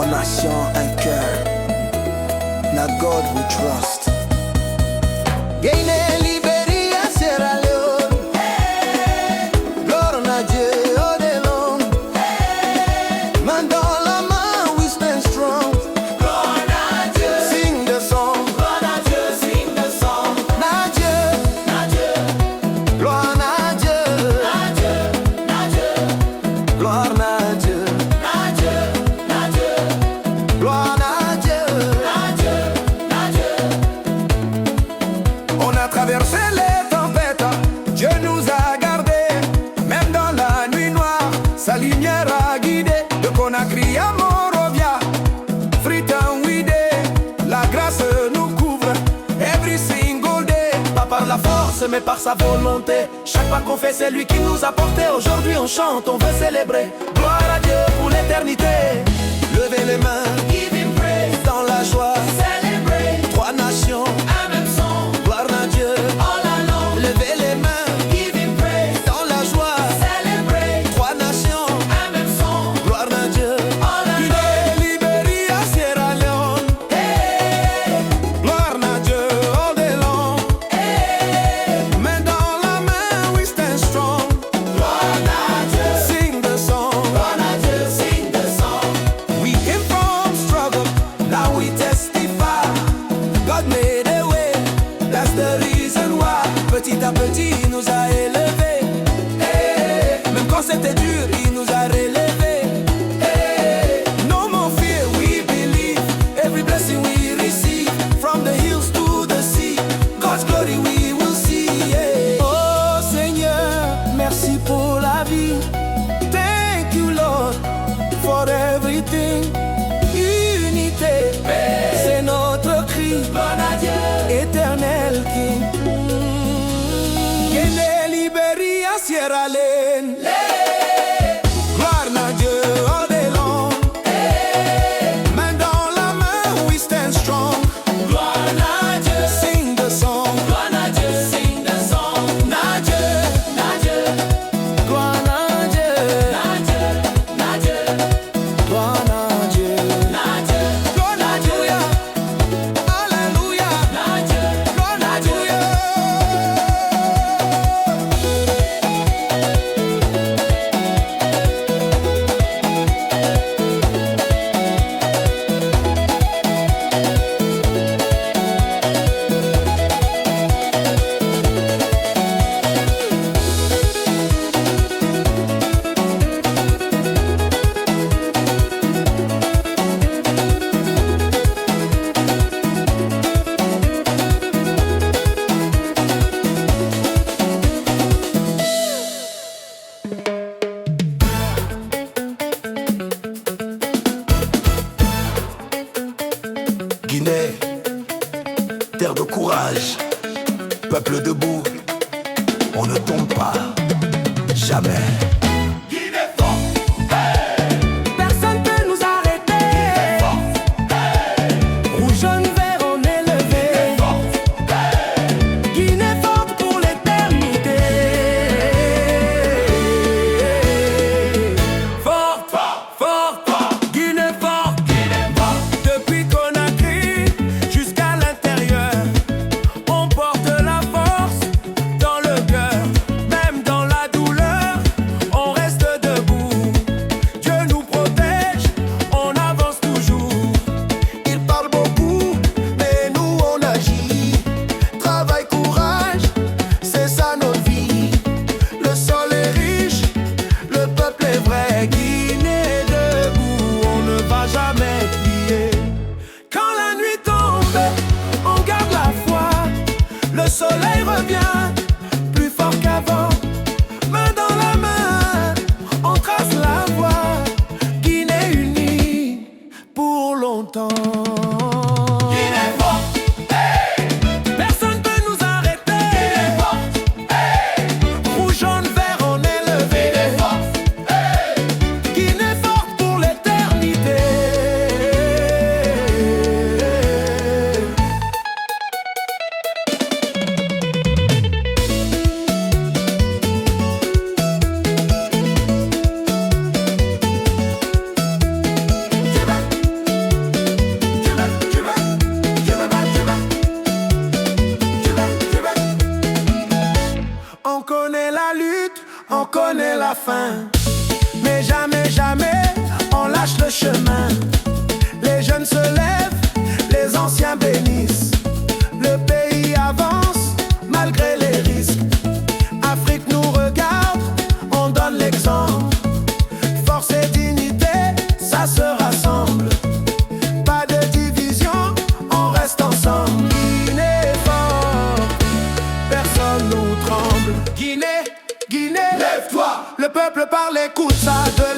Trois nations, un cœur. Na God we trust. Guinée, Libéria, Sierra Leone. Gloire à Dieu, oh de long. Main dans la main, we stand strong. Gloire à Dieu, Sing the song. gloire à Dieu, sing the song. Na Dieu, Na Dieu, gloire à Dieu. na Dieu, na Dieu, Gloire à Dieu. na Dieu, na Dieu, Gloire à Dieu. na Dieu, na Dieu. On a traversé les tempêtes, Dieu nous a gardés. Même dans la nuit noire, sa lumière a guidé. De Conakry à Monrovia, Freetown we day. La grâce nous couvre every single day. Pas par la force, mais par sa volonté. Chaque pas qu'on fait, c'est lui qui nous a portés. Aujourd'hui, on chante, on veut célébrer. Gloire à Dieu pour l'éternité. Levez les mains Give him praise, dans la joie. celebrate. Trois nations, Un même son, gloire à Dieu. all along. Levez les mains Give him praise, dans la joie. celebrate. Trois nations, Un même son, gloire à Dieu. all along. Guinée, Libéria, Sierra Leone. Hey, Gloire à Dieu, all day long. hey, Main dans la main, we stand strong. gloire à Dieu, Sing the song. gloire à Dieu, sing the song. We came from struggle, now we testify. God made a way, that's the reason why. Petit à petit, il nous a élevés. Hey, même quand c'était dur, il nous a relevés. Hey, no more fear, we believe. Every blessing we receive, from the hills to the sea. God's glory we will see. Yeah. Oh Seigneur, merci pour la vie. Thank you Lord for everything. Unité, c'est notre cri. Gloire à Dieu, Éternel King. Guinée, Libéria, Sierra Leone. Gloire à Dieu, all day long. Main dans la main, we stand strong. gloire à Dieu, Sing the song. gloire à Dieu, sing the song. Na Dieu, Na Dieu, gloire à Dieu. na Dieu, na Dieu, Gloire à Dieu. na Dieu, Gloire à Dieu. Alléluia. na Dieu, Gloire à Dieu. Guinée, terre de courage, peuple debout, on ne tombe pas, jamais. Personne peut nous arrêter. Rouge, jaune, vert, on est levé. Guinée forte pour l'éternité. Forte, forte, Guinée forte. Depuis Conakry jusqu'à l'intérieur, on porte la force dans le cœur. Même dans la douleur, peuple parle, écoute ça, de